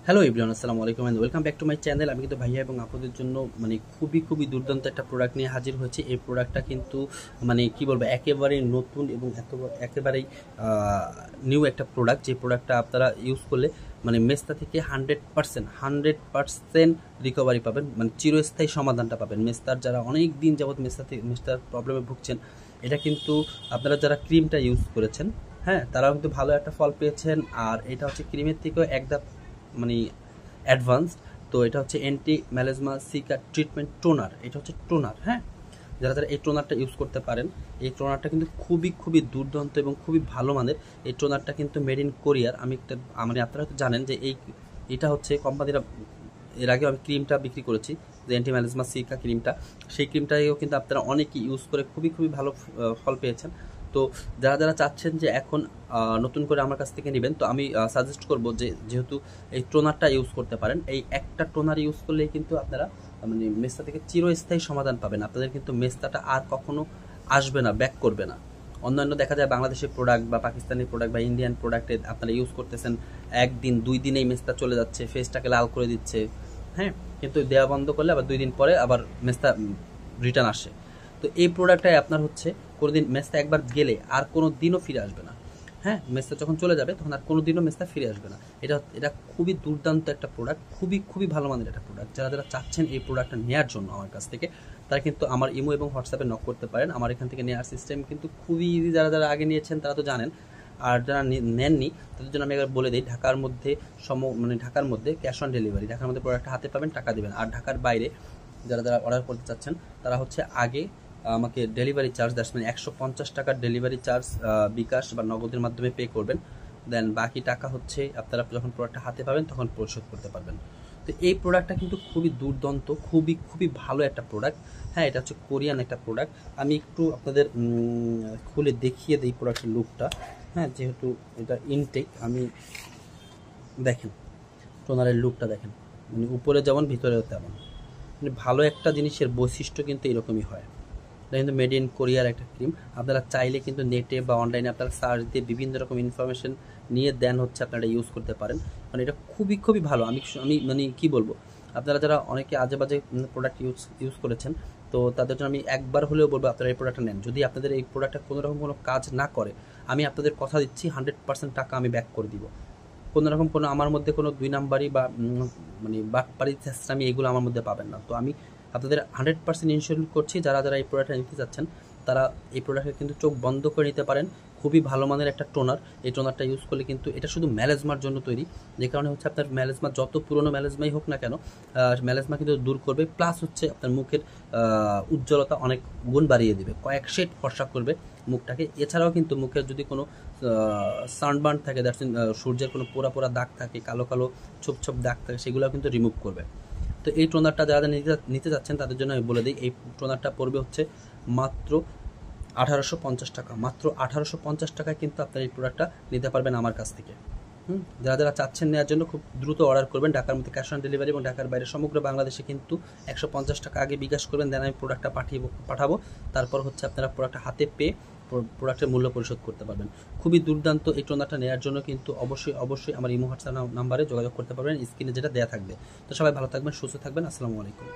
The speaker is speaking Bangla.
হ্যালো এভরিওয়ান, আসসালামু আলাইকুম and welcome back to my channel. আমি কিন্তু ভাইয়া এবং আপুদের জন্য খুবই দুর্দান্ত একটা প্রোডাক্ট নিয়ে হাজির হয়েছি। এই প্রোডাক্টটা কিন্তু কি বলবো, একেবারেই নতুন এবং একেবারেই নিউ একটা প্রোডাক্ট। যে প্রোডাক্টটা আপনারা ইউজ করলে মেস্তা থেকে 100% রিকভারি পাবেন, চিরস্থায়ী সমাধানটা পাবেন। মেস্তার যারা অনেক দিন যাবৎ মেস্তার প্রবলেমে ভুগছেন, এটা কিন্তু আপনারা যারা ক্রিমটা ইউজ করেছেন, হ্যাঁ, তারাও কিন্তু ভালো একটা ফল পেয়েছেন। আর এটা হচ্ছে ক্রিমের থেকেও একদম মানে অ্যাডভান্সড। তো এটা হচ্ছে anti melasma seeker treatment toner. এটা হচ্ছে টোনার, হ্যাঁ। যারা যারা এই টোনারটা ইউজ করতে পারেন, এই টোনারটা কিন্তু খুবই দুর্দান্ত এবং খুবই ভালো মানের। এই টোনারটা কিন্তু মেড ইন কোরিয়ার। আমি একটা আপনারা তো জানেন যে এটা হচ্ছে কোম্পানিরা, এর আগেও আমি ক্রিমটা বিক্রি করেছি, যে অ্যান্টি ম্যালেজমা সিকা ক্রিমটা। সেই ক্রিমটাকেও কিন্তু আপনারা অনেকেই ইউজ করে খুবই ভালো ফল পেয়েছেন। তো যারা যারা চাচ্ছেন যে এখন নতুন করে আমার কাছ থেকে নেবেন, তো আমি সাজেস্ট করব যে যেহেতু এই টোনারটা ইউজ করতে পারেন, এই একটা টোনার ইউজ করলেই কিন্তু আপনারা মেস্তা থেকে চিরস্থায়ী সমাধান পাবেন। আপনাদের কিন্তু মেস্তাটা আর কখনো আসবে না, ব্যাক করবে না। অন্যান্য দেখা যায় বাংলাদেশের প্রোডাক্ট বা পাকিস্তানি প্রোডাক্ট বা ইন্ডিয়ান প্রোডাক্টে আপনারা ইউজ করতেছেন, একদিন 2 দিনেই মেস্তা চলে যাচ্ছে, ফেসটাকে লাল করে দিচ্ছে, হ্যাঁ। কিন্তু দেওয়া বন্ধ করলে আবার 2 দিন পরে আবার মেস্তা রিটার্ন আসে। তো এই প্রোডাক্টটাই আপনার হচ্ছে কোনোদিন মেস্তা একবার গেলে আর কোনো দিনও ফিরে আসবে না। হ্যাঁ, মেস্তা যখন চলে যাবে তখন আর কোনো দিনও মেস্তা ফিরে আসবে না। এটা এটা খুবই দুর্দান্ত একটা প্রোডাক্ট, খুবই ভালো মানের একটা প্রোডাক্ট। যারা যারা চাচ্ছেন এই প্রোডাক্টটা নেওয়ার জন্য আমার কাছ থেকে, তারা কিন্তু আমার ইমো এবং হোয়াটসঅ্যাপে নক করতে পারেন। আমার এখান থেকে নেওয়ার সিস্টেম কিন্তু খুবই ইজি। যারা যারা আগে নিয়েছেন তারা তো জানেন, আর যারা নেননি তাদের জন্য আমি একবার বলে দিই, ঢাকার মধ্যে ঢাকার মধ্যে ক্যাশ অন ডেলিভারি, ঢাকার মধ্যে প্রোডাক্টটা হাতে পাবেন, টাকা দিবেন। আর ঢাকার বাইরে যারা যারা অর্ডার করতে চাচ্ছেন, তারা হচ্ছে আগে আমাকে ডেলিভারি চার্জ, দ্যাটস 150 টাকার ডেলিভারি চার্জ বিকাশ বা নগদের মাধ্যমে পে করবেন। দেন বাকি টাকা হচ্ছে আপনারা যখন প্রোডাক্টটা হাতে পাবেন তখন পরিশোধ করতে পারবেন। তো এই প্রোডাক্টটা কিন্তু খুবই দুর্দান্ত, খুবই ভালো একটা প্রোডাক্ট। হ্যাঁ, এটা হচ্ছে কোরিয়ান একটা প্রোডাক্ট। আমি একটু আপনাদের খুলে দেখিয়ে দিই প্রোডাক্টের লুকটা। হ্যাঁ, যেহেতু এটা ইনটেক, আমি দেখেন টোনারের লুকটা দেখেন, উপরে যেমন ভিতরেও তেমন। ভালো একটা জিনিসের বৈশিষ্ট্য কিন্তু এরকমই হয়। এটা কিন্তু মেড ইন কোরিয়ার একটা ক্রিম। আপনারা চাইলে কিন্তু নেটে বা অনলাইনে আপনারা সার্চ দিয়ে বিভিন্ন রকম ইনফরমেশন নিয়ে দেন হচ্ছে আপনারা ইউজ করতে পারেন। এটা খুবই ভালো। আমি আমি কি বলবো, আপনারা যারা অনেকে আজে বাজে প্রোডাক্ট ইউজ করেছেন, তো তাদের জন্য আমি একবার হলেও বলবো আপনারা এই প্রোডাক্টটা নেন। যদি আপনাদের এই প্রোডাক্টটা কোনো রকম কোনো কাজ না করে, আমি আপনাদের কথা দিচ্ছি 100% টাকা আমি ব্যাক করে দিব। কোনো রকম কোনো আমার মধ্যে কোনো 2 নাম্বারি বা বাটপাড়ি চেষ্টামি এগুলো আমার মধ্যে পাবেন না। তো আমি আপনাদের 100% ইনশিওর করছি, যারা যারা এই প্রোডাক্টটা নিতে চাচ্ছেন, তারা এই প্রোডাক্টে কিন্তু চোখ বন্ধ করে নিতে পারেন। খুবই ভালো মানের একটা টোনার। এই টোনারটা ইউজ করলে কিন্তু এটা শুধু ম্যালেজমার জন্য তৈরি, যে কারণে হচ্ছে আপনার ম্যালেজমা যত পুরনো ম্যালেজমাই হোক না কেন, ম্যালেজমা কিন্তু দূর করবে। প্লাস হচ্ছে আপনার মুখের উজ্জ্বলতা অনেক গুণ বাড়িয়ে দেবে, কয়েক শেড ফর্সা করবে মুখটাকে। এছাড়াও কিন্তু মুখের যদি কোনো সানবার্ন থাকে, দ্যাটস সূর্যের কোনো পোড়া দাগ থাকে, কালো ছোপ দাগ থাকে, সেগুলো কিন্তু রিমুভ করবে। তো এই টোনারটা যারা নিতে যাচ্ছেন তাদের জন্য আমি বলে দিই, এই টোনারটা পড়বে হচ্ছে মাত্র 1850 টাকা। মাত্র 1850 টাকায় কিন্তু আপনার এই প্রোডাক্টটা নিতে পারবেন আমার কাছ থেকে। যারা যারা চাচ্ছেন নেওয়ার জন্য খুব দ্রুত অর্ডার করবেন। ঢাকার মধ্যে ক্যাশ অন ডেলিভারি এবং ঢাকার বাইরে সমগ্র বাংলাদেশে কিন্তু 150 টাকা আগে বিকাশ করবেন, দেন আমি প্রোডাক্টটা পাঠাবো। তারপর হচ্ছে আপনারা প্রোডাক্টটা হাতে পেয়ে প্রোডাক্টের মূল্য পরিশোধ করতে পারবেন। খুবই দুর্দান্ত এই টোনারটা নেওয়ার জন্য কিন্তু অবশ্যই আমার ইমো হোয়াটসঅ্যাপ নাম্বারে যোগাযোগ করতে পারবেন, স্ক্রিনে যেটা দেওয়া থাকবে। তো সবাই ভালো থাকবেন, সুস্থ থাকবেন। আসসালামু আলাইকুম।